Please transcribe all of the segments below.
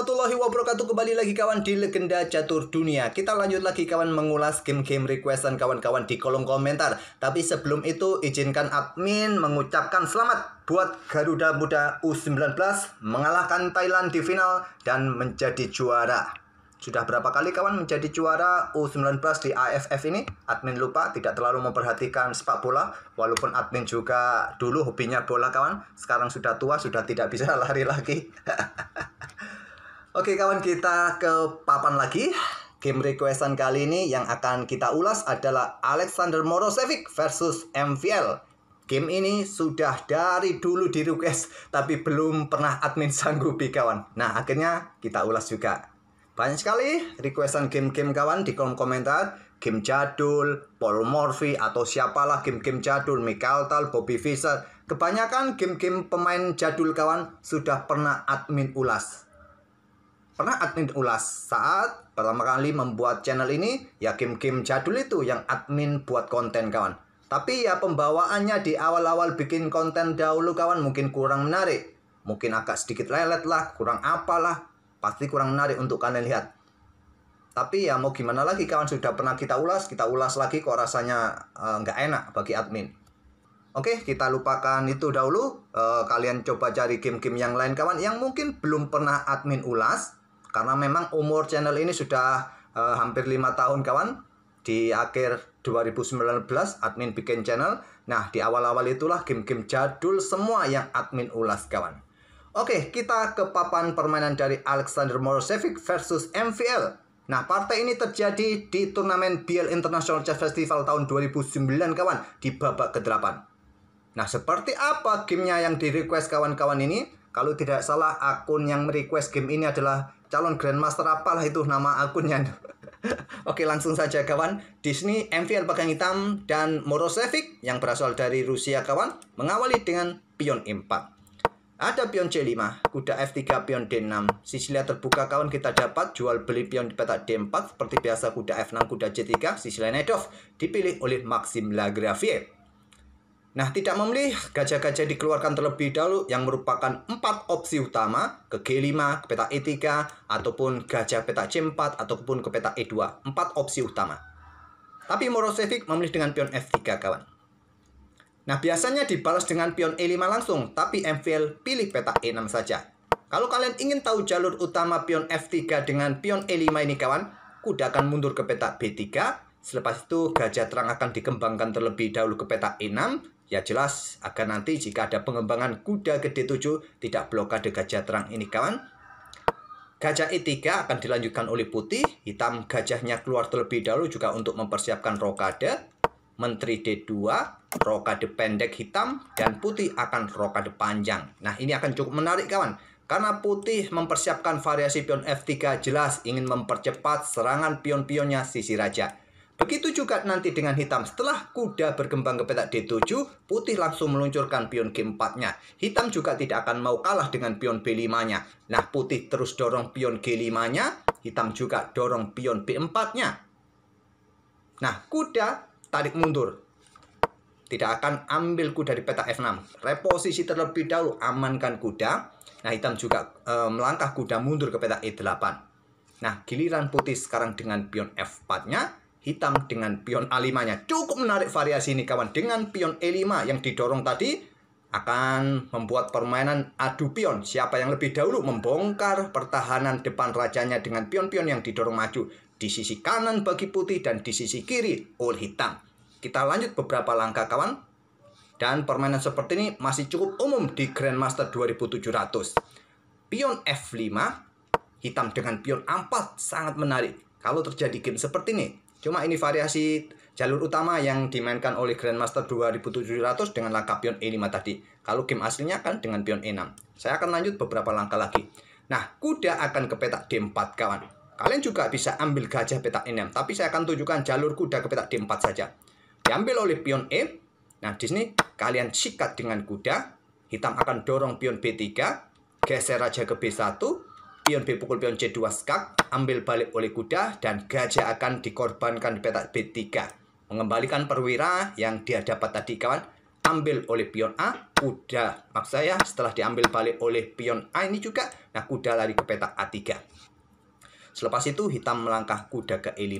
warahmatullahi wabarakatuh. Kembali lagi kawan di Legenda Catur Dunia. Kita lanjut lagi kawan mengulas game-game requestan kawan-kawan di kolom komentar. Tapi sebelum itu izinkan admin mengucapkan selamat buat Garuda Muda U19 mengalahkan Thailand di final dan menjadi juara. Sudah berapa kali kawan menjadi juara U19 di AFF ini? Admin lupa, tidak terlalu memperhatikan sepak bola. Walaupun admin juga dulu hobinya bola kawan. Sekarang sudah tua, sudah tidak bisa lari lagi. Oke kawan, kita ke papan lagi. Game requestan kali ini yang akan kita ulas adalah Alexander Morosevic versus MVL. Game ini sudah dari dulu di request, tapi belum pernah admin sanggupi kawan. Nah akhirnya kita ulas juga. Banyak sekali requestan game-game kawan di kolom komentar. Game jadul, Paul Morphy atau siapalah game-game jadul, Michael Tal, Bobby Fischer. Kebanyakan game-game pemain jadul kawan sudah pernah admin ulas. Pernah admin ulas saat pertama kali membuat channel ini, ya game-game jadul itu yang admin buat konten kawan. Tapi ya pembawaannya di awal-awal bikin konten dahulu kawan mungkin kurang menarik. Mungkin agak sedikit lelet lah, kurang apalah. Pasti kurang menarik untuk kalian lihat. Tapi ya mau gimana lagi kawan, sudah pernah kita ulas lagi kok rasanya nggak enak bagi admin. Oke, kita lupakan itu dahulu. Kalian coba cari game-game yang lain kawan yang mungkin belum pernah admin ulas. Karena memang umur channel ini sudah hampir 5 tahun kawan. Di akhir 2019 admin bikin channel. Nah di awal-awal itulah game-game jadul semua yang admin ulas kawan. Oke, kita ke papan permainan dari Alexander Morosevic versus MVL. Nah, partai ini terjadi di turnamen BL International Chess Festival tahun 2009 kawan, di babak ke-8. Nah, seperti apa gamenya yang di-request kawan-kawan ini? Kalau tidak salah, akun yang merequest game ini adalah calon Grandmaster apalah itu nama akunnya. Oke, langsung saja kawan. Di sini MVL pegang hitam dan Morosevic yang berasal dari Rusia kawan, mengawali dengan pion E4. Ada pion C5, kuda F3, pion D6. Sisilia terbuka kawan, kita dapat jual beli pion di peta D4. Seperti biasa kuda F6, kuda C3, Sisilia Nedov dipilih oleh Maxime Lagravière. Nah, tidak memilih, gajah-gajah dikeluarkan terlebih dahulu yang merupakan 4 opsi utama, ke G5, ke peta E3, ataupun gajah peta C4, ataupun ke peta E2. 4 opsi utama. Tapi Morosevic memilih dengan pion F3 kawan. Nah, biasanya dibalas dengan pion E5 langsung, tapi MVL pilih peta E6 saja. Kalau kalian ingin tahu jalur utama pion F3 dengan pion E5 ini kawan, kuda akan mundur ke peta B3, selepas itu gajah terang akan dikembangkan terlebih dahulu ke peta E6, ya jelas agar nanti jika ada pengembangan kuda ke D7, tidak blokade gajah terang ini kawan. Gajah E3 akan dilanjutkan oleh putih, hitam gajahnya keluar terlebih dahulu juga untuk mempersiapkan rokade. Menteri D2, rokade pendek hitam, dan putih akan rokade panjang. Nah, ini akan cukup menarik kawan. Karena putih mempersiapkan variasi pion F3 jelas ingin mempercepat serangan pion-pionnya sisi raja. Begitu juga nanti dengan hitam. Setelah kuda berkembang ke peta D7, putih langsung meluncurkan pion G4-nya. Hitam juga tidak akan mau kalah dengan pion B5-nya. Nah, putih terus dorong pion G5-nya, hitam juga dorong pion B4-nya. Nah, kuda tarik mundur, tidak akan ambil kuda di peta F6, reposisi terlebih dahulu, amankan kuda. Nah, hitam juga melangkah kuda mundur ke peta E8. Nah, giliran putih sekarang dengan pion F4-nya, hitam dengan pion A5-nya. Cukup menarik variasi ini kawan. Dengan pion E5 yang didorong tadi akan membuat permainan adu pion. Siapa yang lebih dahulu membongkar pertahanan depan rajanya dengan pion-pion yang didorong maju. Di sisi kanan bagi putih dan di sisi kiri oleh hitam. Kita lanjut beberapa langkah kawan. Dan permainan seperti ini masih cukup umum di Grandmaster 2700. Pion F5, hitam dengan pion A4 sangat menarik kalau terjadi game seperti ini. Cuma ini variasi jalur utama yang dimainkan oleh Grandmaster 2700 dengan langkah pion E5 tadi. Kalau game aslinya kan dengan pion E6. Saya akan lanjut beberapa langkah lagi. Nah, kuda akan ke peta D4 kawan. Kalian juga bisa ambil gajah peta E6, tapi saya akan tunjukkan jalur kuda ke peta D4 saja. Diambil oleh pion E. Nah, di sini kalian sikat dengan kuda. Hitam akan dorong pion B3, geser raja ke B1, pion B pukul pion C2 skak, ambil balik oleh kuda, dan gajah akan dikorbankan di peta B3. Mengembalikan perwira yang dia dapat tadi kawan. diambil oleh pion A, kuda maksud saya setelah diambil balik oleh pion A ini juga, nah kuda lari ke petak A3. Selepas itu hitam melangkah kuda ke E5.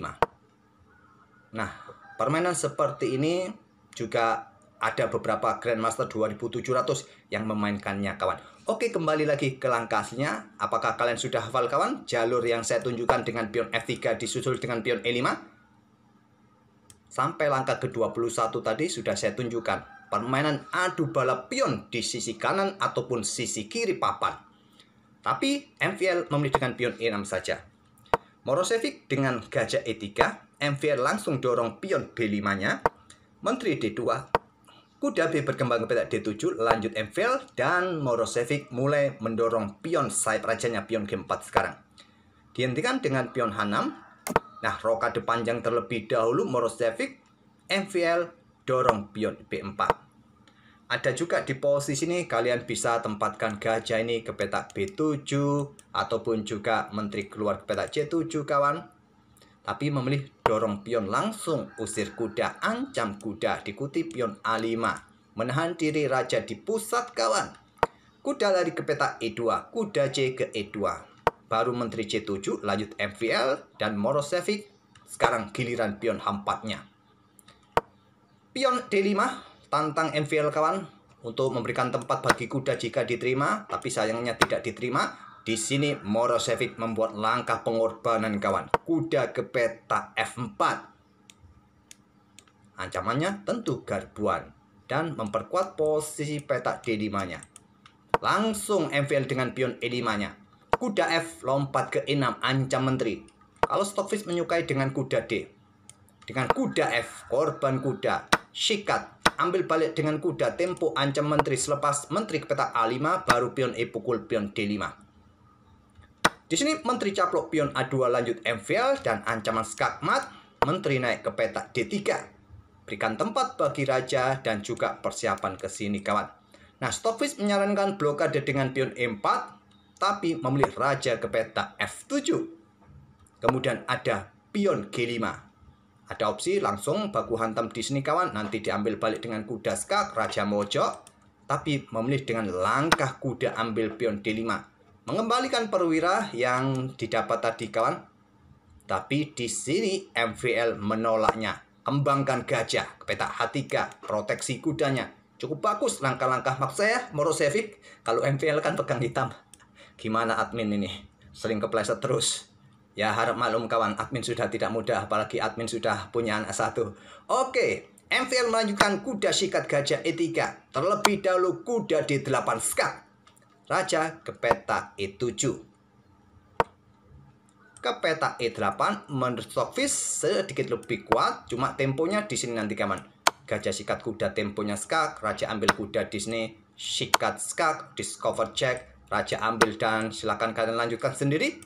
Nah, permainan seperti ini juga ada beberapa Grandmaster 2700 yang memainkannya kawan. Oke, kembali lagi ke langkah aslinya. Apakah kalian sudah hafal kawan? Jalur yang saya tunjukkan dengan pion F3 disusul dengan pion E5. Sampai langkah ke-21 tadi sudah saya tunjukkan. Permainan adu balap pion di sisi kanan ataupun sisi kiri papan. Tapi MVL memilih dengan pion E6 saja. Morosevic dengan gajah E3. MVL langsung dorong pion B5-nya. Menteri D2. Kuda B berkembang ke petak D7, lanjut MVL, dan Morosevic mulai mendorong pion sayap rajanya, pion G4 sekarang. Dihentikan dengan pion H6. Nah, rokade panjang terlebih dahulu, Morosevic, MVL, dorong pion B4. Ada juga di posisi ini, kalian bisa tempatkan gajah ini ke petak B7, ataupun juga menteri keluar ke petak C7, kawan. Tapi memilih dorong pion langsung, usir kuda, ancam kuda, diikuti pion A5. Menahan diri raja di pusat kawan. Kuda lari ke petak E2, kuda C ke E2. Baru menteri C7, lanjut MVL, dan Morosevic. Sekarang giliran pion H4-nya. Pion D5, tantang MVL kawan, untuk memberikan tempat bagi kuda jika diterima, tapi sayangnya tidak diterima. Di sini Morosevic membuat langkah pengorbanan kawan. Kuda ke petak F4. Ancamannya tentu garbuan dan memperkuat posisi petak D5-nya. Langsung MVL dengan pion E5-nya. Kuda F lompat ke E6, ancam menteri. Kalau Stockfish menyukai dengan kuda D. Dengan kuda F, korban kuda, sikat, ambil balik dengan kuda, tempo, ancam menteri. Selepas menteri ke petak A5, baru pion E pukul pion D5. Di sini menteri caplok pion A2 lanjut MVL dan ancaman skakmat. Menteri naik ke petak D3. Berikan tempat bagi raja dan juga persiapan ke sini kawan. Nah, Stockfish menyarankan blokade dengan pion E4, tapi memilih raja ke petak F7. Kemudian ada pion G5. Ada opsi langsung baku hantam di sini kawan, nanti diambil balik dengan kuda skak, raja mojok, tapi memilih dengan langkah kuda ambil pion D5. Mengembalikan perwira yang didapat tadi kawan. Tapi di sini MVL menolaknya. Kembangkan gajah ke petak H3, proteksi kudanya. Cukup bagus langkah-langkah maksud saya Morosevic. Kalau MVL kan pegang hitam. Gimana admin ini? Sering kepleset terus. Ya harap maklum kawan, admin sudah tidak mudah, apalagi admin sudah punya anak satu. Oke, MVL melanjutkan kuda sikat gajah E3. Terlebih dahulu kuda D8 skak. Raja ke petak E7. Ke petak E8, menurut Stockfish sedikit lebih kuat, cuma temponya di sini nanti kawan. Gajah sikat kuda, temponya skak, raja ambil kuda di sini, sikat skak, discover check, raja ambil dan silakan kalian lanjutkan sendiri.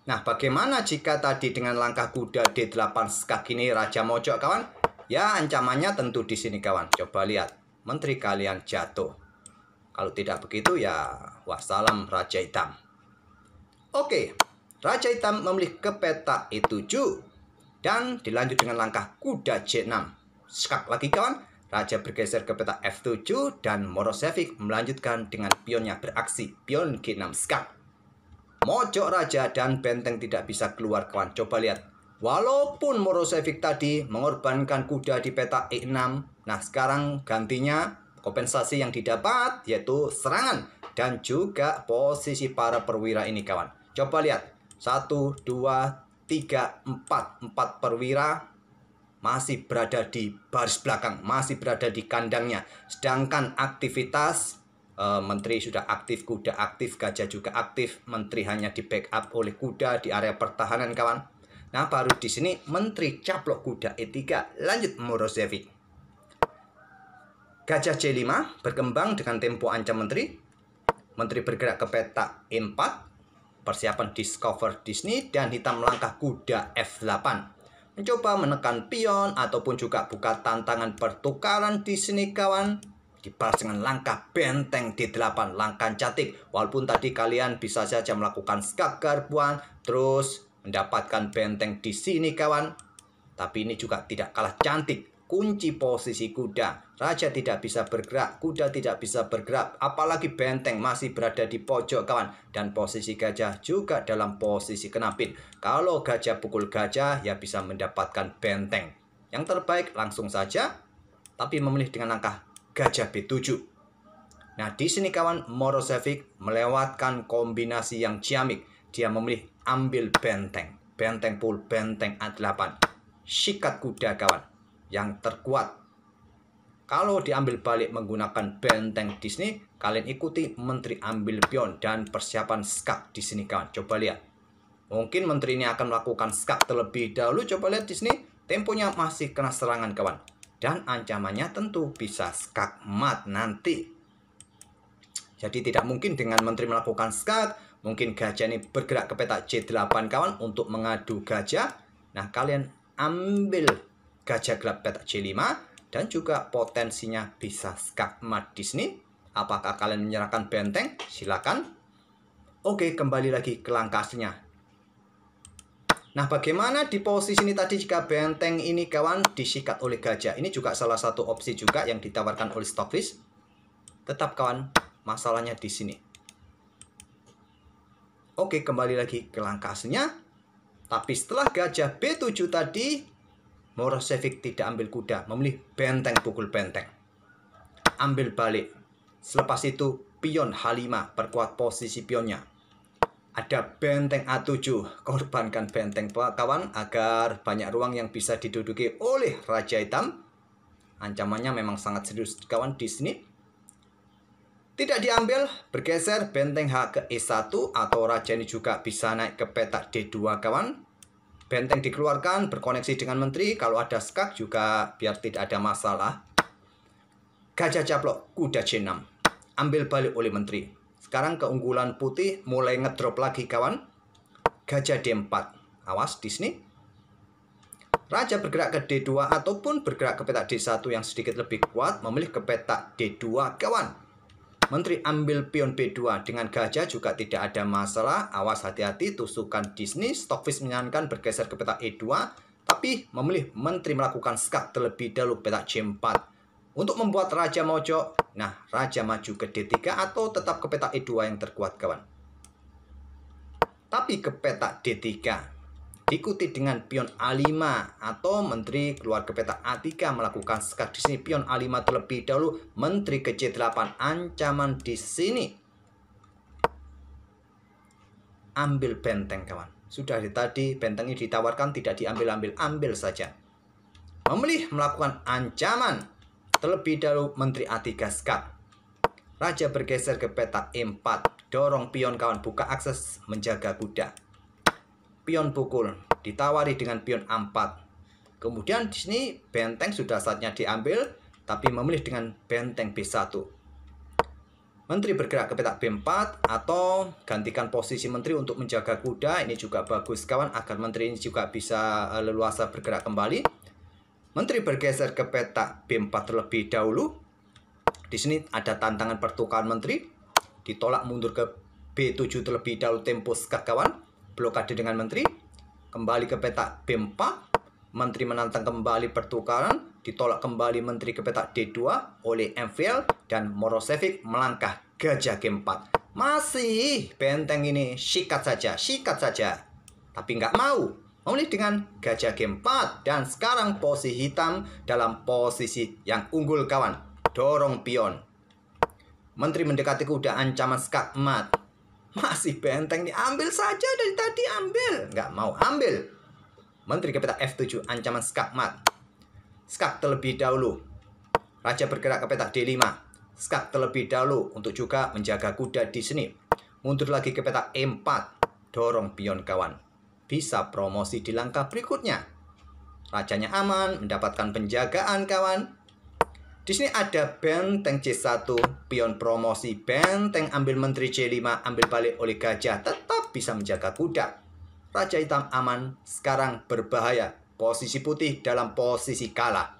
Nah, bagaimana jika tadi dengan langkah kuda D8 skak ini raja mojok kawan? Ya, ancamannya tentu di sini kawan. Coba lihat, menteri kalian jatuh. Kalau tidak begitu ya wassalam raja hitam. Oke, raja hitam memilih ke petak E7 dan dilanjut dengan langkah kuda C6. Skak lagi kawan, raja bergeser ke petak F7 dan Morosevic melanjutkan dengan pionnya beraksi, pion G6 skak. Mojok raja dan benteng tidak bisa keluar kawan. Coba lihat, walaupun Morosevic tadi mengorbankan kuda di petak E6, nah sekarang gantinya kompensasi yang didapat yaitu serangan dan juga posisi para perwira ini kawan. Coba lihat, 1, 2, 3, 4 perwira masih berada di baris belakang, masih berada di kandangnya. Sedangkan aktivitas menteri sudah aktif, kuda aktif, gajah juga aktif. Menteri hanya di backup oleh kuda di area pertahanan kawan. Nah, baru di sini menteri caplok kuda E3, lanjut Morosevic. Gajah C5 berkembang dengan tempo ancam menteri. Menteri bergerak ke petak E4. Persiapan discover Disney dan hitam melangkah kuda F8. Mencoba menekan pion ataupun juga buka tantangan pertukaran di sini kawan. Dibalas dengan langkah benteng D8, langkah cantik. Walaupun tadi kalian bisa saja melakukan skak garbuan, terus mendapatkan benteng di sini kawan. Tapi ini juga tidak kalah cantik. kunci posisi kuda. Raja tidak bisa bergerak, kuda tidak bisa bergerak, apalagi benteng masih berada di pojok kawan. Dan posisi gajah juga dalam posisi kenapin. Kalau gajah pukul gajah, ya bisa mendapatkan benteng. Yang terbaik langsung saja, tapi memilih dengan langkah gajah B7. Nah, di sini kawan, Morosevic melewatkan kombinasi yang ciamik. Dia memilih ambil benteng. Benteng full, benteng A8. Sikat kuda kawan, yang terkuat. Kalau diambil balik menggunakan benteng di sini, kalian ikuti menteri ambil pion dan persiapan skak di sini kawan. Coba lihat. Mungkin menteri ini akan melakukan skak terlebih dahulu. Coba lihat di sini, temponya masih kena serangan kawan. Dan ancamannya tentu bisa skak mat nanti. Jadi tidak mungkin dengan menteri melakukan skak. Mungkin gajah ini bergerak ke petak C8 kawan untuk mengadu gajah. Nah, kalian ambil gajah gelap petak C5. Dan juga potensinya bisa skak mat di sini. Apakah kalian menyerahkan benteng? Silakan. Oke, kembali lagi ke langkah aslinya. Nah, bagaimana di posisi ini tadi jika benteng ini kawan disikat oleh gajah? Ini juga salah satu opsi juga yang ditawarkan oleh Stockfish. Tetap kawan, masalahnya di sini. Oke, kembali lagi ke langkah aslinya. Tapi setelah gajah B7 tadi, Morosevic tidak ambil kuda, memilih benteng pukul benteng. Ambil balik. Selepas itu, pion H5, perkuat posisi pionnya. Ada benteng A7, korbankan benteng kawan agar banyak ruang yang bisa diduduki oleh Raja Hitam. Ancamannya memang sangat serius kawan di sini. Tidak diambil, bergeser benteng H ke E1 atau raja ini juga bisa naik ke petak D2 kawan. Benteng dikeluarkan, berkoneksi dengan menteri. Kalau ada skak juga biar tidak ada masalah. Gajah caplok, kuda C6. Ambil balik oleh menteri. Sekarang keunggulan putih mulai ngedrop lagi kawan. Gajah D4. Awas di sini. Raja bergerak ke D2 ataupun bergerak ke petak D1 yang sedikit lebih kuat. Memilih ke petak D2 kawan. Menteri ambil pion B2 dengan gajah juga tidak ada masalah. Awas hati-hati tusukan di sini. Stockfish menyarankan bergeser ke petak E2. Tapi memilih menteri melakukan skak terlebih dahulu petak C4. Untuk membuat raja mojok, nah raja maju ke D3 atau tetap ke petak E2 yang terkuat kawan. Tapi ke petak D3 diikuti dengan pion A5 atau menteri keluar ke petak A3 melakukan skak di sini. Pion A5 terlebih dahulu, menteri ke C8. Ancaman di sini. Ambil benteng kawan. Sudah tadi benteng ini ditawarkan tidak diambil-ambil, ambil saja. Memilih melakukan ancaman. Terlebih dahulu menteri A3 skak. Raja bergeser ke petak E4. Dorong pion kawan, buka akses menjaga kuda. Pion pukul, ditawari dengan pion A4. Kemudian di sini benteng sudah saatnya diambil, tapi memilih dengan benteng B1. Menteri bergerak ke petak B4 atau gantikan posisi menteri untuk menjaga kuda. Ini juga bagus kawan agar menteri ini juga bisa leluasa bergerak kembali. Menteri bergeser ke petak B4 terlebih dahulu. Di sini ada tantangan pertukaran menteri. Ditolak mundur ke B7 terlebih dahulu, tempo skak kawan. Blokade dengan menteri. Kembali ke petak B4. Menteri menantang kembali pertukaran. Ditolak kembali menteri ke petak D2 oleh MVL. Dan Morosevic melangkah gajah G4. Masih benteng ini sikat saja, sikat saja. Tapi nggak mau. Memilih dengan gajah G4. Dan sekarang posisi hitam dalam posisi yang unggul kawan. Dorong pion. Menteri mendekati kuda, ancaman skak mat. Masih benteng diambil saja dari tadi, ambil. Nggak mau ambil. Menteri ke petak F7, ancaman skak mat. Skak terlebih dahulu. Raja bergerak ke petak D5. Skak terlebih dahulu untuk juga menjaga kuda di sini. Mundur lagi ke petak E4. Dorong pion kawan. Bisa promosi di langkah berikutnya. Rajanya aman, mendapatkan penjagaan kawan. Di sini ada benteng C1, pion promosi, benteng ambil menteri C5, ambil balik oleh gajah, tetap bisa menjaga kuda. Raja hitam aman, sekarang berbahaya. Posisi putih dalam posisi kalah.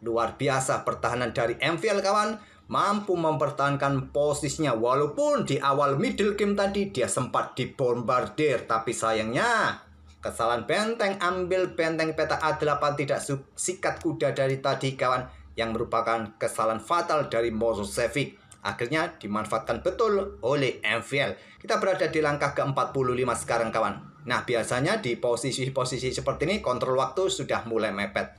Luar biasa pertahanan dari MVL kawan, mampu mempertahankan posisinya walaupun di awal middle game tadi dia sempat dibombardir, tapi sayangnya Kesalahan benteng, ambil benteng petak A8, tidak sikat kuda dari tadi kawan, yang merupakan kesalahan fatal dari Morosevic. Akhirnya dimanfaatkan betul oleh MVL. Kita berada di langkah ke-45 sekarang kawan. Nah, biasanya di posisi-posisi seperti ini kontrol waktu sudah mulai mepet.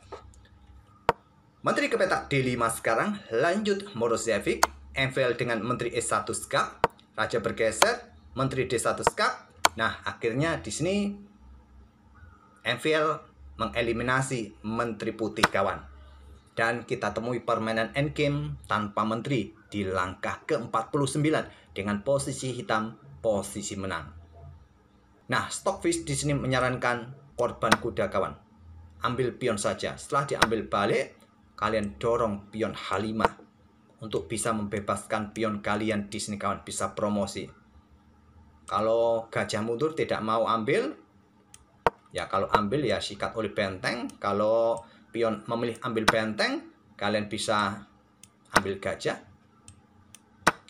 Menteri ke petak D5 sekarang, lanjut Morosevic, MVL dengan Menteri E1 skak, Raja bergeser, Menteri D1 skak. Nah, akhirnya di sini MVL mengeliminasi Menteri putih kawan. Dan kita temui permainan endgame tanpa menteri di langkah ke-49 dengan posisi hitam, posisi menang. Nah, Stockfish di sini menyarankan korban kuda kawan. Ambil pion saja. Setelah diambil balik, kalian dorong pion H5 untuk bisa membebaskan pion kalian di sini kawan, bisa promosi. Kalau gajah mundur tidak mau ambil, ya kalau ambil ya sikat oleh benteng. Kalau pion memilih ambil benteng, kalian bisa ambil gajah.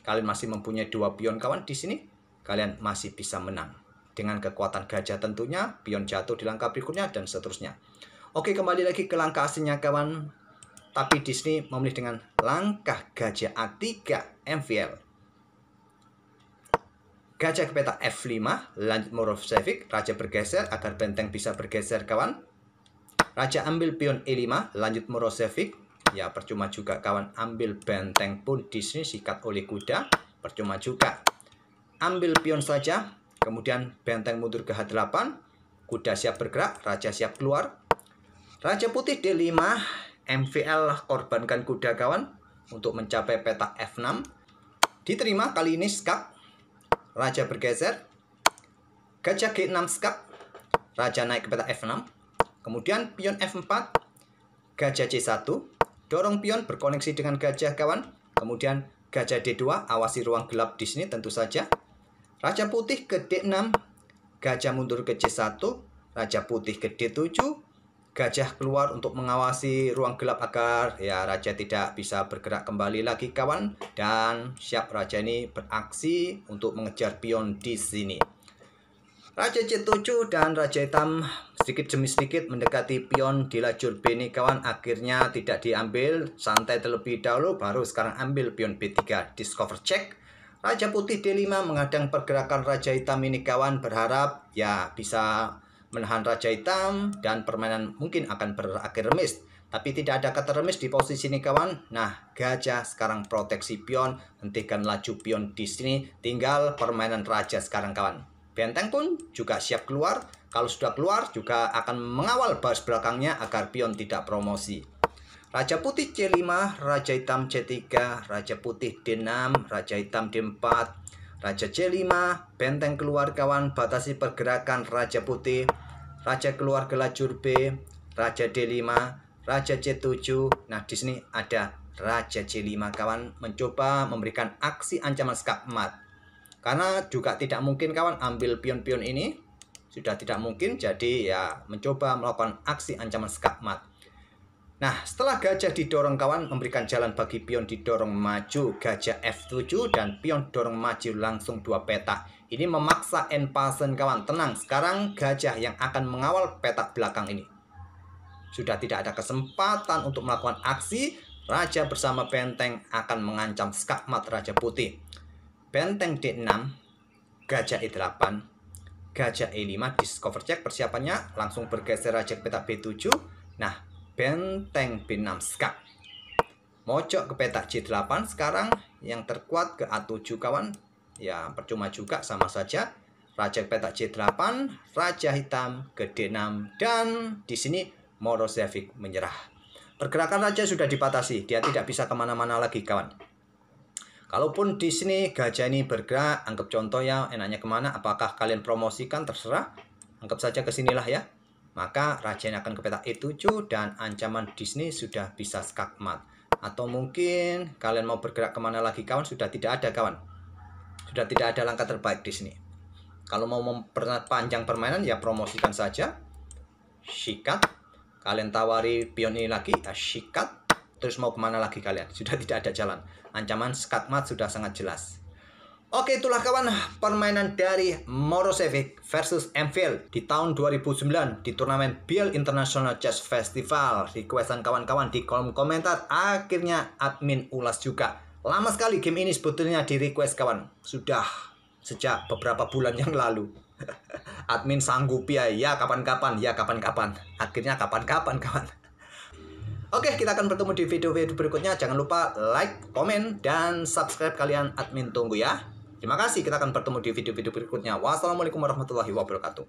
Kalian masih mempunyai 2 pion kawan di sini. Kalian masih bisa menang. Dengan kekuatan gajah tentunya, pion jatuh di langkah berikutnya dan seterusnya. Oke, kembali lagi ke langkah aslinya kawan. Tapi di sini memilih dengan langkah gajah A3 MVL. Gajah ke petak F5, lanjut Morosevic, Raja bergeser agar benteng bisa bergeser kawan. Raja ambil pion E5, lanjut Morosevic. Ya percuma juga kawan, ambil benteng pun di sini sikat oleh kuda, percuma juga. Ambil pion saja, kemudian benteng mundur ke H8, kuda siap bergerak, raja siap keluar. Raja putih D5, MVL korbankan kuda kawan untuk mencapai petak F6. Diterima kali ini skak. Raja bergeser, gajah G6 skak, raja naik ke petak F6, kemudian pion F4, gajah C1, dorong pion berkoneksi dengan gajah kawan, kemudian gajah D2, awasi ruang gelap di sini tentu saja, raja putih ke D6, gajah mundur ke C1, raja putih ke D7, gajah keluar untuk mengawasi ruang gelap agar ya raja tidak bisa bergerak kembali lagi kawan, dan siap raja ini beraksi untuk mengejar pion di sini. Raja C7 dan raja hitam sedikit demi sedikit mendekati pion di lajur B ini kawan, akhirnya tidak diambil, santai terlebih dahulu baru sekarang ambil pion B3, discover check. Raja putih D5 menghadang pergerakan raja hitam ini kawan, berharap ya bisa menahan raja hitam dan permainan mungkin akan berakhir remis. Tapi tidak ada kata remis di posisi ini kawan. Nah, gajah sekarang proteksi pion, hentikan laju pion di sini, tinggal permainan raja sekarang kawan. Benteng pun juga siap keluar. Kalau sudah keluar juga akan mengawal baris belakangnya agar pion tidak promosi. Raja putih C5, raja hitam C3, raja putih D6, raja hitam D4, raja C5, benteng keluar kawan, batasi pergerakan raja putih. Raja keluar ke lajur B, raja D5, raja C7. Nah, di sini ada raja C5 kawan, mencoba memberikan aksi ancaman skak mat. Karena juga tidak mungkin kawan ambil pion-pion ini, sudah tidak mungkin, jadi ya mencoba melakukan aksi ancaman skak mat. Nah, setelah gajah didorong kawan, memberikan jalan bagi pion didorong maju, gajah F7 dan pion dorong maju langsung 2 petak. Ini memaksa end pasen kawan, tenang, sekarang gajah yang akan mengawal petak belakang ini. Sudah tidak ada kesempatan untuk melakukan aksi, raja bersama benteng akan mengancam skakmat raja putih. Benteng D6, gajah E8, gajah E5, discover check, persiapannya langsung bergeser raja ke petak B7. Nah, benteng B6 skak, mojok ke petak J8 sekarang, yang terkuat ke A7 kawan. Ya percuma juga, sama saja. Raja ke petak J8, raja hitam ke D6, dan di sini Morosevic menyerah. Pergerakan raja sudah dibatasi, dia tidak bisa kemana-mana lagi kawan. Kalaupun di sini gajah ini bergerak, anggap contoh ya, enaknya kemana, apakah kalian promosikan, terserah. Anggap saja ke sinilah ya. Maka raja ini akan ke petak E7 dan ancaman di sini sudah bisa skakmat. Atau mungkin kalian mau bergerak kemana lagi kawan, sudah tidak ada kawan. Sudah tidak ada langkah terbaik di sini. Kalau mau memperpanjang permainan ya promosikan saja. Sikat. Kalian tawari pion ini lagi, ya sikat. Terus mau kemana lagi kalian? Sudah tidak ada jalan. Ancaman skakmat sudah sangat jelas. Oke, itulah kawan permainan dari Morosevic versus MVL di tahun 2009 di turnamen BIL International Chess Festival. Requestan kawan-kawan di kolom komentar, akhirnya admin ulas juga. Lama sekali game ini sebetulnya di request kawan. Sudah sejak beberapa bulan yang lalu. Admin sanggup ya kapan-kapan, Akhirnya kapan-kapan kawan. Oke, kita akan bertemu di video-video berikutnya. Jangan lupa like, komen, dan subscribe kalian admin tunggu ya. Terima kasih, kita akan bertemu di video-video berikutnya. Wassalamualaikum warahmatullahi wabarakatuh.